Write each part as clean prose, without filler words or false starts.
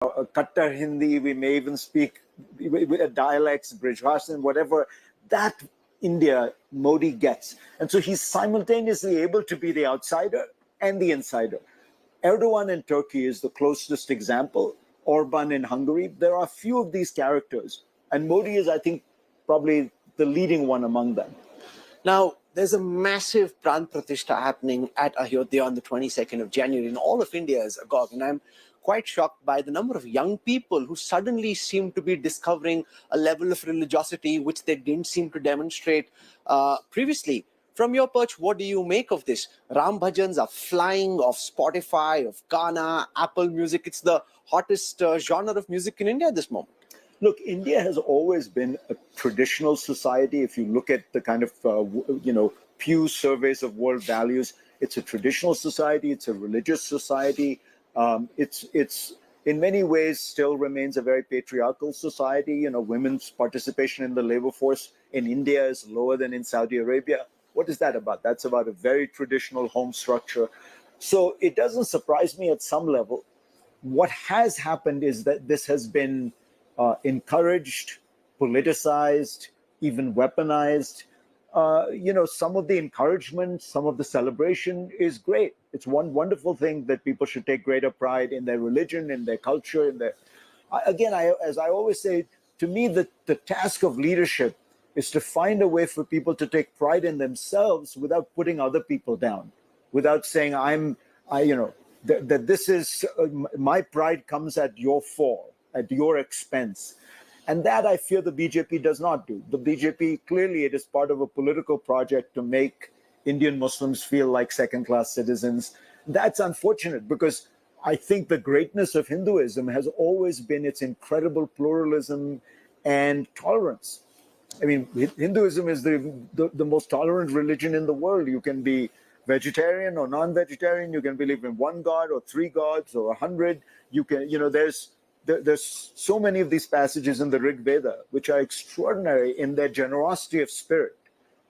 Kattar Hindi, we may even speak dialects, Brijbhashan, whatever. That India Modi gets. And so he's simultaneously able to be the outsider and the insider. Erdogan in Turkey is the closest example. Orban in Hungary. There are a few of these characters. And Modi is, I think, probably the leading one among them. Now, there's a massive Pran Pratishtha happening at Ayodhya on the 22nd of January, and all of India is agog. And I'm quite shocked by the number of young people who suddenly seem to be discovering a level of religiosity which they didn't seem to demonstrate previously. From your perch, what do you make of this? Ram Bhajans are flying off Spotify, of Ghana, Apple Music. It's the hottest genre of music in India at this moment. Look, India has always been a traditional society. If you look at the kind of, Pew surveys of world values, it's a traditional society. It's a religious society. It's in many ways still remains a very patriarchal society. You know, women's participation in the labor force in India is lower than in Saudi Arabia. What is that about? That's about a very traditional home structure. So it doesn't surprise me at some level. What has happened is that this has been encouraged, politicized, even weaponized. Some of the encouragement, some of the celebration is great. It's one wonderful thing that people should take greater pride in their religion, in their culture, in their. As I always say, to me, the task of leadership is to find a way for people to take pride in themselves without putting other people down, without saying that this is my pride comes at your fall, at your expense. And that I fear the BJP does not do. The BJP, clearly it is part of a political project to make Indian Muslims feel like second-class citizens. That's unfortunate because I think the greatness of Hinduism has always been its incredible pluralism and tolerance. I mean, Hinduism is the most tolerant religion in the world. You can be vegetarian or non-vegetarian. You can believe in one God or three gods or 100. You can, there's so many of these passages in the Rig Veda which are extraordinary in their generosity of spirit,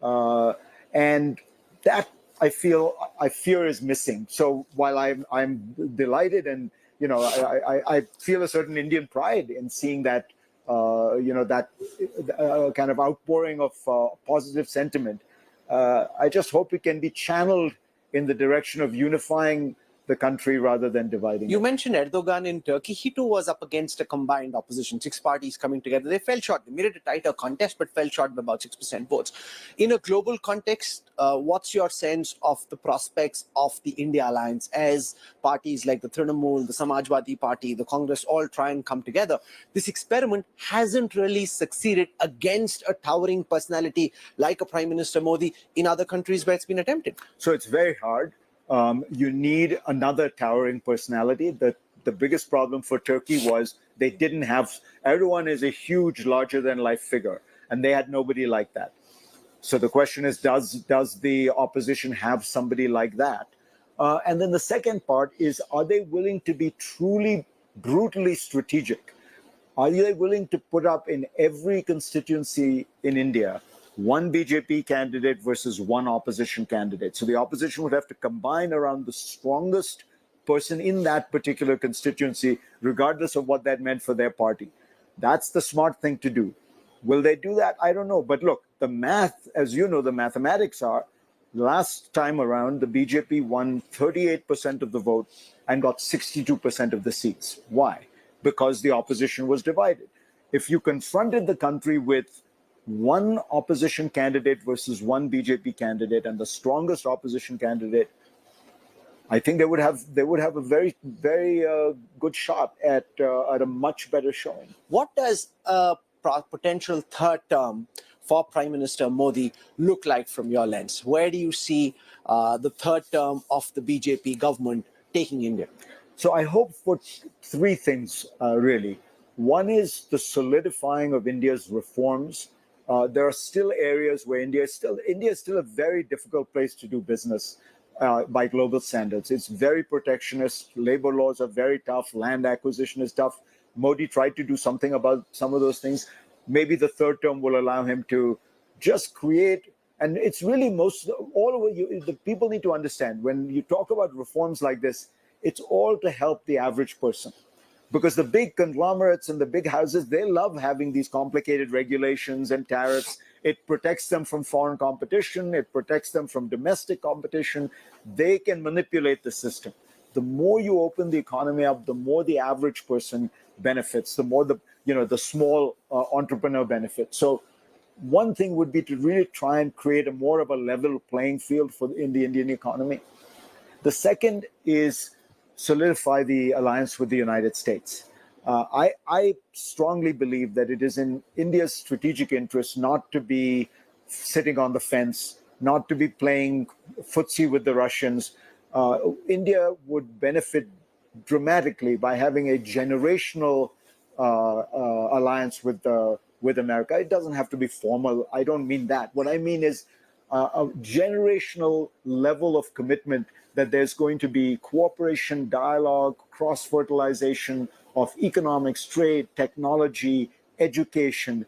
and that I fear is missing. So while I'm delighted and I feel a certain Indian pride in seeing that kind of outpouring of positive sentiment. I just hope it can be channeled in the direction of unifying the country rather than dividing You it. mentioned Erdogan in Turkey. He too was up against a combined opposition, 6 parties coming together. They fell short. They made it a tighter contest, but fell short by about 6% votes. In a global context, what's your sense of the prospects of the India alliance as parties like the Trinamool, the Samajwadi Party, the Congress all try and come together? This experiment hasn't really succeeded against a towering personality like a Prime Minister Modi in other countries where it's been attempted. So it's very hard. You need another towering personality. The biggest problem for Turkey was they didn't have. Erdogan is a huge, larger-than-life figure, and they had nobody like that. So the question is, does the opposition have somebody like that? And then the second part is, are they willing to be truly, brutally strategic? Are they willing to put up in every constituency in India one BJP candidate versus one opposition candidate? So the opposition would have to combine around the strongest person in that particular constituency, regardless of what that meant for their party. That's the smart thing to do. Will they do that? I don't know. But look, the math, as you know, the mathematics are, last time around, the BJP won 38% of the vote and got 62% of the seats. Why? Because the opposition was divided. If you confronted the country with one opposition candidate versus one BJP candidate and the strongest opposition candidate, I think they would have a very, very good shot at a much better showing. What does a potential third term for Prime Minister Modi look like from your lens? Where do you see the third term of the BJP government taking India? So I hope for three things, really. One is the solidifying of India's reforms. There are still areas where India is still a very difficult place to do business by global standards. It's very protectionist. Labor laws are very tough. Land acquisition is tough. Modi tried to do something about some of those things. Maybe the third term will allow him to just create. And it's really the people need to understand when you talk about reforms like this, it's all to help the average person. because the big conglomerates and the big houses, they love having these complicated regulations and tariffs. It protects them from foreign competition. It protects them from domestic competition. They can manipulate the system. The more you open the economy up, the more the average person benefits, the more the small entrepreneur benefits. So one thing would be to really try and create a more of a level playing field in the Indian economy. The second is solidify the alliance with the United States. I strongly believe that it is in India's strategic interest not to be sitting on the fence, not to be playing footsie with the Russians. India would benefit dramatically by having a generational alliance with America. It doesn't have to be formal. I don't mean that. What I mean is a generational level of commitment that there's going to be cooperation, dialogue, cross-fertilization of economics, trade, technology, education.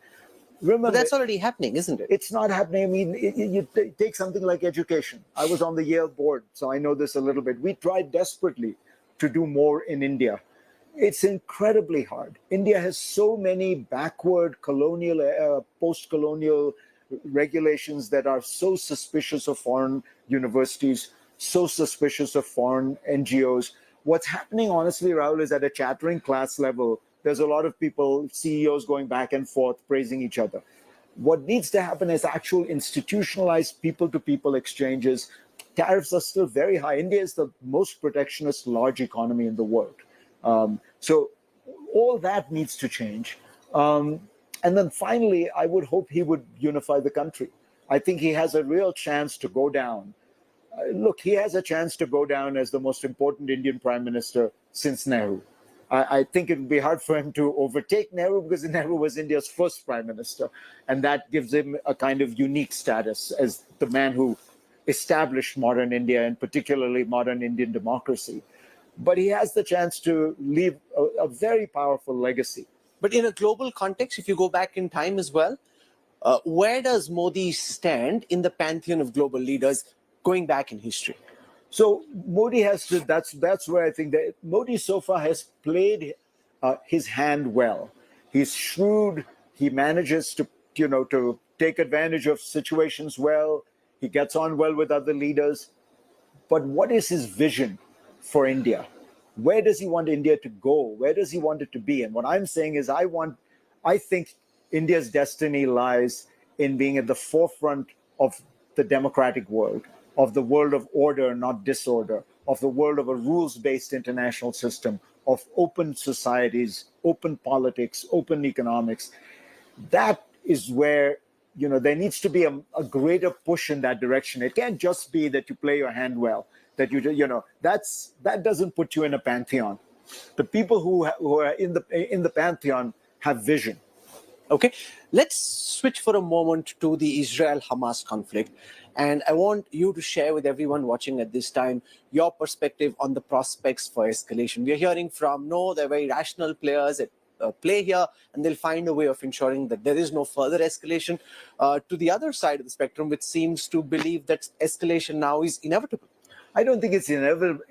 Remember, But that's already happening, isn't it? It's not happening. I mean, you take something like education. I was on the Yale board, so I know this a little bit. We tried desperately to do more in India. It's incredibly hard. India has so many backward colonial, post-colonial regulations that are so suspicious of foreign universities, so suspicious of foreign NGOs. What's happening, honestly, Rahul, is at a chattering class level, there's a lot of people, CEOs going back and forth, praising each other. What needs to happen is actual institutionalized people-to-people exchanges. Tariffs are still very high. India is the most protectionist large economy in the world. So all that needs to change. And then finally, I would hope he would unify the country. I think he has a real chance to go down. Look, he has a chance to go down as the most important Indian prime minister since Nehru. I think it would be hard for him to overtake Nehru because Nehru was India's first prime minister. And that gives him a kind of unique status as the man who established modern India and particularly modern Indian democracy. But he has the chance to leave a very powerful legacy. But in a global context, if you go back in time as well, where does Modi stand in the pantheon of global leaders going back in history? So Modi has to. That's where I think that Modi so far has played his hand well. He's shrewd. He manages to to take advantage of situations well. He gets on well with other leaders. But what is his vision for India? Where does he want India to go? Where does he want it to be? And what I'm saying is, I think India's destiny lies in being at the forefront of the democratic world, of the world of order, not disorder, of the world of a rules-based international system, of open societies, open politics, open economics. That is where there needs to be a greater push in that direction. It can't just be that you play your hand well. That that doesn't put you in a pantheon. The people who are in the pantheon have vision. Okay, let's switch for a moment to the Israel-Hamas conflict. And I want you to share with everyone watching at this time your perspective on the prospects for escalation. We're hearing from, no, they're very rational players at play here, and they'll find a way of ensuring that there is no further escalation. To the other side of the spectrum, which seems to believe that escalation now is inevitable. I don't think it's inevitable.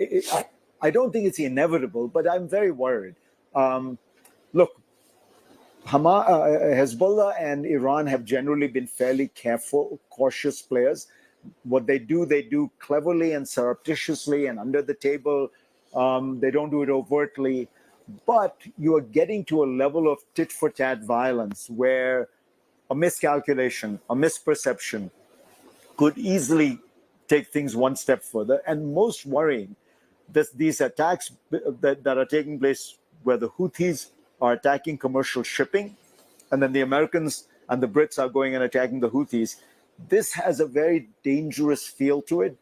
I don't think it's inevitable, but I'm very worried. Look, Hezbollah and Iran have generally been fairly careful, cautious players. What they do cleverly and surreptitiously and under the table. They don't do it overtly. But you are getting to a level of tit-for-tat violence where a miscalculation, a misperception could easily take things one step further. And most worrying, these attacks that are taking place where the Houthis are attacking commercial shipping, and then the Americans and the Brits are going and attacking the Houthis. This has a very dangerous feel to it,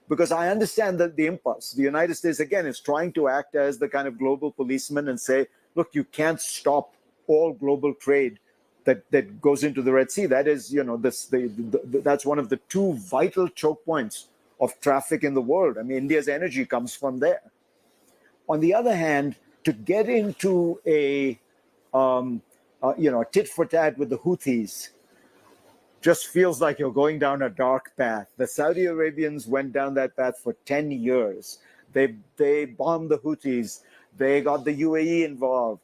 because I understand that the impulse. The United States, again, is trying to act as the kind of global policeman and say, look, you can't stop all global trade that goes into the Red Sea. That is, that's one of the two vital choke points of traffic in the world. I mean, India's energy comes from there. On the other hand, to get into a tit for tat with the Houthis just feels like you're going down a dark path. The Saudi Arabians went down that path for 10 years. They bombed the Houthis. They got the UAE involved.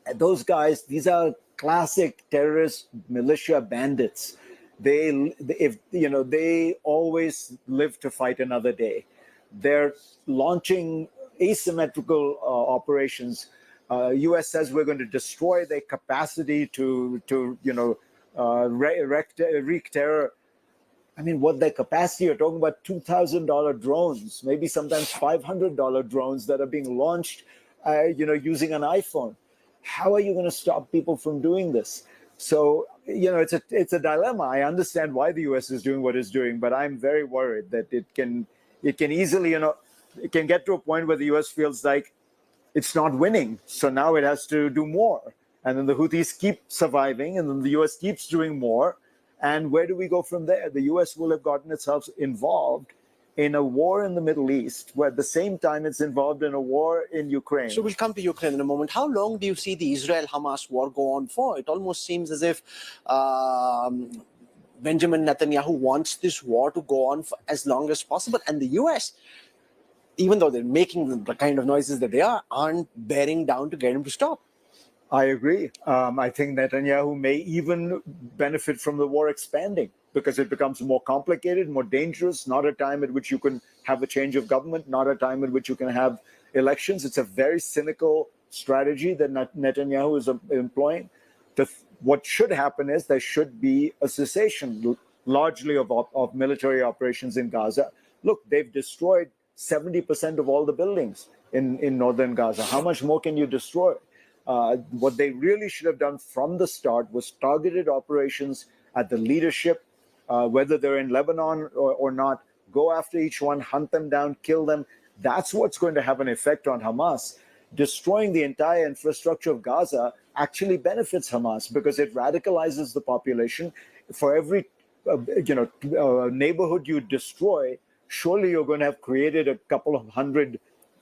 And those guys, these are classic terrorist militia bandits. They always live to fight another day. They're launching asymmetrical operations. U.S. says we're going to destroy their capacity to wreak terror. I mean, what their capacity? You're talking about $2,000 drones, maybe sometimes $500 drones that are being launched, using an iPhone. How are you going to stop people from doing this? So, it's a dilemma. I understand why the U.S. is doing what it's doing, but I'm very worried that it can easily, it can get to a point where the U.S. feels like it's not winning. So now it has to do more. And then the Houthis keep surviving, and then the U.S. keeps doing more. And where do we go from there? The U.S. will have gotten itself involved in a war in the Middle East, where at the same time it's involved in a war in Ukraine. So we'll come to Ukraine in a moment. How long do you see the Israel-Hamas war go on for? It almost seems as if Benjamin Netanyahu wants this war to go on for as long as possible. And the US, even though they're making the kind of noises that they aren't bearing down to get him to stop. I agree. I think Netanyahu may even benefit from the war expanding because it becomes more complicated, more dangerous, not a time at which you can have a change of government, not a time at which you can have elections. It's a very cynical strategy that Netanyahu is employing. What should happen is there should be a cessation, largely of military operations in Gaza. Look, they've destroyed 70% of all the buildings in northern Gaza. How much more can you destroy? What they really should have done from the start was targeted operations at the leadership, whether they're in Lebanon or not. Go after each one, hunt them down, kill them. That's what's going to have an effect on Hamas. Destroying the entire infrastructure of Gaza actually benefits Hamas because it radicalizes the population. For every neighborhood you destroy, surely you're going to have created a couple of hundred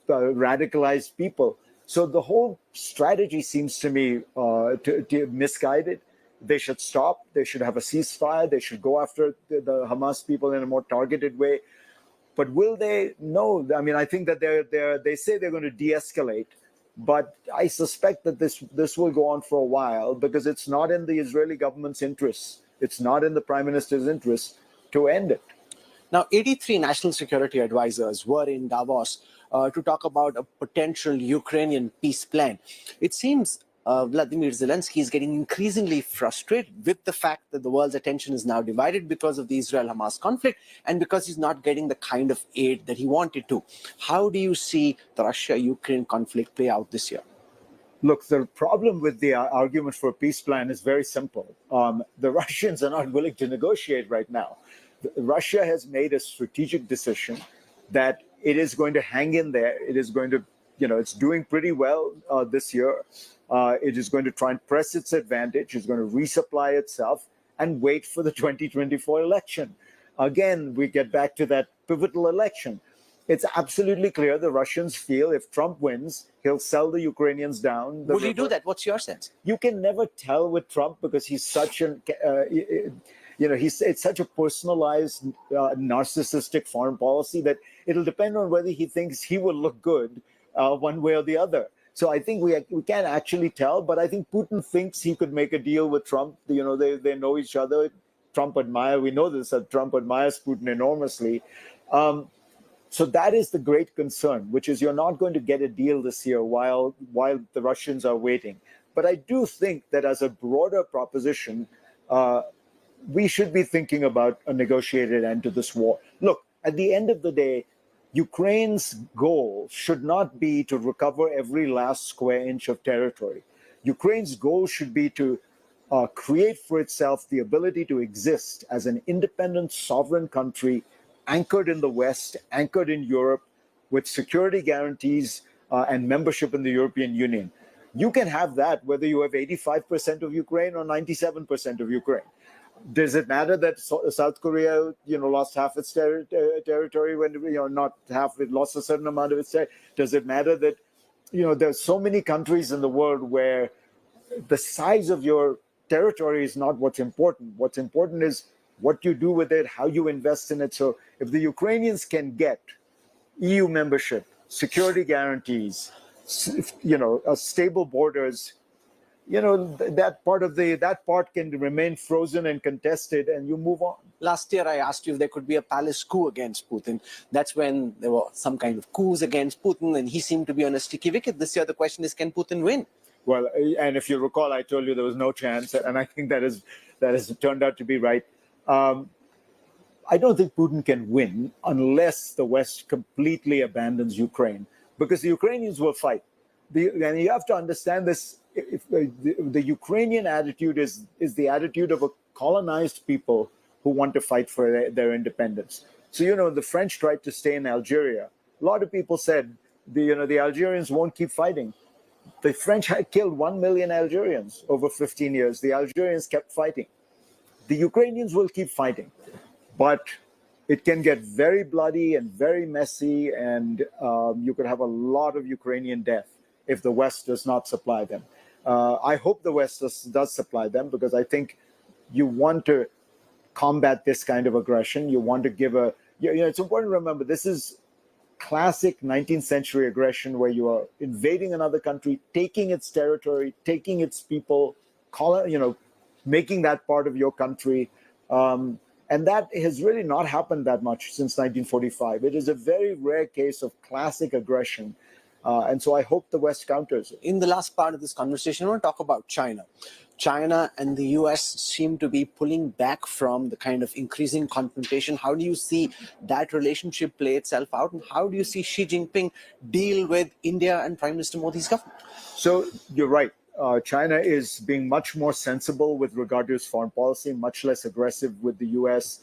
radicalized people. So the whole strategy seems to me misguided. They should stop. They should have a ceasefire. They should go after the Hamas people in a more targeted way. But will they? No. I mean, I think that they say they're going to de-escalate, but I suspect that this will go on for a while because it's not in the Israeli government's interests. It's not in the prime minister's interest to end it. Now, 83 national security advisors were in Davos to talk about a potential Ukrainian peace plan. It seems Vladimir Zelensky is getting increasingly frustrated with the fact that the world's attention is now divided because of the Israel-Hamas conflict and because he's not getting the kind of aid that he wanted to. How do you see the Russia-Ukraine conflict play out this year? Look, the problem with the argument for a peace plan is very simple. The Russians are not willing to negotiate right now. Russia has made a strategic decision that it is going to hang in there. It is going to, it's doing pretty well this year. It is going to try and press its advantage. It's going to resupply itself and wait for the 2024 election. Again, we get back to that pivotal election. It's absolutely clear the Russians feel if Trump wins, he'll sell the Ukrainians down. Will he do that? What's your sense? You can never tell with Trump because he's such an, it's such a personalized, narcissistic foreign policy that it'll depend on whether he thinks he will look good one way or the other. So I think we can't actually tell, but I think Putin thinks he could make a deal with Trump. They know each other. We know this, that Trump admires Putin enormously. So that is the great concern, which is you're not going to get a deal this year while the Russians are waiting. But I do think that as a broader proposition, we should be thinking about a negotiated end to this war. Look, at the end of the day, Ukraine's goal should not be to recover every last square inch of territory. Ukraine's goal should be to create for itself the ability to exist as an independent, sovereign country anchored in the West, anchored in Europe, with security guarantees and membership in the European Union. You can have that whether you have 85% of Ukraine or 97% of Ukraine. Does it matter that South Korea, lost half its territory when, not half, it lost a certain amount of its territory? Does it matter that, there's so many countries in the world where the size of your territory is not what's important. What's important is what you do with it, how you invest in it. So if the Ukrainians can get EU membership, security guarantees, stable borders, that part can remain frozen and contested, and you move on. Last year, I asked you if there could be a palace coup against Putin. That's when there were some kind of coups against Putin, and he seemed to be on a sticky wicket. This year, the question is, can Putin win? Well, and if you recall, I told you there was no chance, and I think that has turned out to be right. I don't think Putin can win unless the West completely abandons Ukraine, because the Ukrainians will fight. And you have to understand this. If the Ukrainian attitude is the attitude of a colonized people who want to fight for their independence. So, the French tried to stay in Algeria. A lot of people said, the Algerians won't keep fighting. The French had killed 1 million Algerians over 15 years. The Algerians kept fighting. The Ukrainians will keep fighting, but it can get very bloody and very messy, and you could have a lot of Ukrainian death if the West does not supply them. I hope the West does supply them, because I think you want to combat this kind of aggression. You want to give it's important to remember, this is classic 19th century aggression, where you are invading another country, taking its territory, taking its people, making that part of your country. And that has really not happened that much since 1945. It is a very rare case of classic aggression. And so I hope the West counters it. In the last part of this conversation, I want to talk about China. China and the US seem to be pulling back from the kind of increasing confrontation. How do you see that relationship play itself out? And how do you see Xi Jinping deal with India and Prime Minister Modi's government? So you're right. China is being much more sensible with regard to its foreign policy, much less aggressive with the US.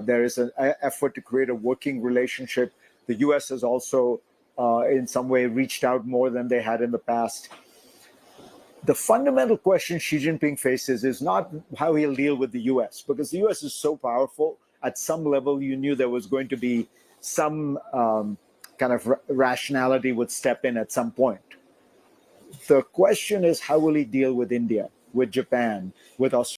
There is an effort to create a working relationship. The US has also, in some way, reached out more than they had in the past. The fundamental question Xi Jinping faces is not how he'll deal with the US, because the US is so powerful. At some level, you knew there was going to be some kind of rationality would step in at some point. The question is, how will he deal with India, with Japan, with Australia?